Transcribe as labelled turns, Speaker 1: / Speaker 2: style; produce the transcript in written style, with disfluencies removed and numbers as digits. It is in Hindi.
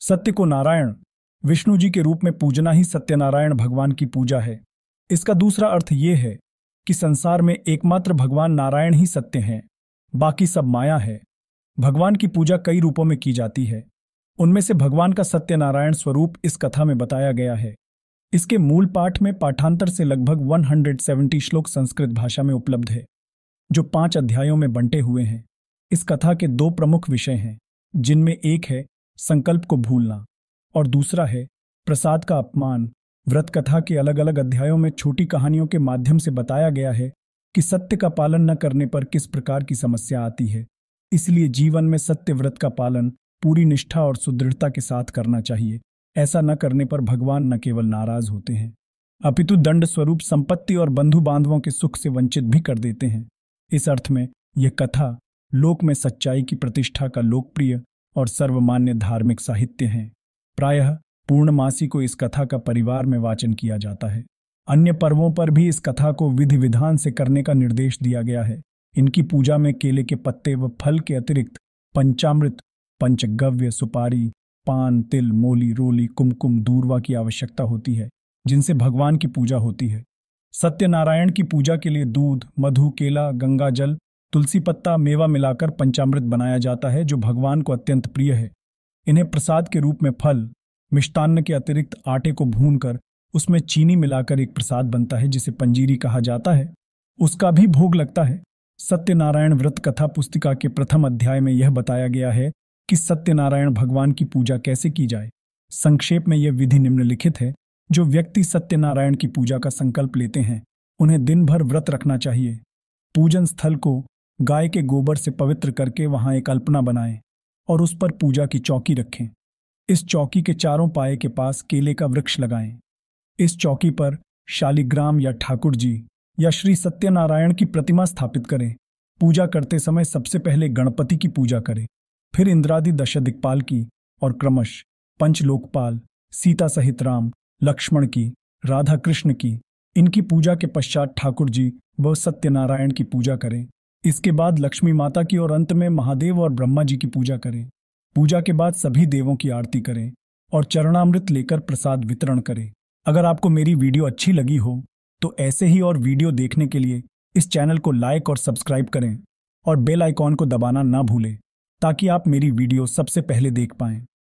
Speaker 1: सत्य को नारायण विष्णु जी के रूप में पूजना ही सत्यनारायण भगवान की पूजा है। इसका दूसरा अर्थ ये है कि संसार में एकमात्र भगवान नारायण ही सत्य हैं, बाकी सब माया है। भगवान की पूजा कई रूपों में की जाती है। उनमें से भगवान का सत्यनारायण स्वरूप इस कथा में बताया गया है। इसके मूल पाठ में पाठांतर से लगभग 170 श्लोक संस्कृत भाषा में उपलब्ध है, जो 5 अध्यायों में बंटे हुए हैं। इस कथा के 2 प्रमुख विषय हैं, जिनमें एक है संकल्प को भूलना और दूसरा है प्रसाद का अपमान। व्रत कथा के अलग अलग अध्यायों में छोटी कहानियों के माध्यम से बताया गया है कि सत्य का पालन न करने पर किस प्रकार की समस्या आती है। इसलिए जीवन में सत्य व्रत का पालन पूरी निष्ठा और सुदृढ़ता के साथ करना चाहिए। ऐसा न करने पर भगवान न केवल नाराज होते हैं, अपितु दंड स्वरूप संपत्ति और बंधु बांधवों के सुख से वंचित भी कर देते हैं। इस अर्थ में यह कथा लोक में सच्चाई की प्रतिष्ठा का लोकप्रिय और सर्वमान्य धार्मिक साहित्य है। प्रायः पूर्णमासी को इस कथा का परिवार में वाचन किया जाता है। अन्य पर्वों पर भी इस कथा को विधि विधान से करने का निर्देश दिया गया है। इनकी पूजा में केले के पत्ते व फल के अतिरिक्त पंचामृत, पंचगव्य, सुपारी, पान, तिल, मोली, रोली, कुमकुम, दूर्वा की आवश्यकता होती है, जिनसे भगवान की पूजा होती है। सत्यनारायण की पूजा के लिए दूध, मधु, केला, गंगा जल, तुलसी पत्ता, मेवा मिलाकर पंचामृत बनाया जाता है, जो भगवान को अत्यंत प्रिय है। इन्हें प्रसाद के रूप में फल, मिष्टान्न के अतिरिक्त आटे को भूनकर उसमें चीनी मिलाकर एक प्रसाद बनता है, जिसे पंजीरी कहा जाता है। उसका भी भोग लगता है। सत्यनारायण व्रत कथा पुस्तिका के प्रथम अध्याय में यह बताया गया है कि सत्यनारायण भगवान की पूजा कैसे की जाए। संक्षेप में यह विधि निम्नलिखित है। जो व्यक्ति सत्यनारायण की पूजा का संकल्प लेते हैं, उन्हें दिन भर व्रत रखना चाहिए। पूजन स्थल को गाय के गोबर से पवित्र करके वहां एक अल्पना बनाएं और उस पर पूजा की चौकी रखें। इस चौकी के चारों पाए के पास केले का वृक्ष लगाएं। इस चौकी पर शालिग्राम या ठाकुर जी या श्री सत्यनारायण की प्रतिमा स्थापित करें। पूजा करते समय सबसे पहले गणपति की पूजा करें, फिर इंद्रादि दशदिक्पाल की और क्रमश पंचलोकपाल, सीता सहित राम, लक्ष्मण की, राधा कृष्ण की। इनकी पूजा के पश्चात ठाकुर जी व सत्यनारायण की पूजा करें। इसके बाद लक्ष्मी माता की और अंत में महादेव और ब्रह्मा जी की पूजा करें। पूजा के बाद सभी देवों की आरती करें और चरणामृत लेकर प्रसाद वितरण करें। अगर आपको मेरी वीडियो अच्छी लगी हो तो ऐसे ही और वीडियो देखने के लिए इस चैनल को लाइक और सब्सक्राइब करें और बेल आइकॉन को दबाना ना भूलें, ताकि आप मेरी वीडियो सबसे पहले देख पाएं।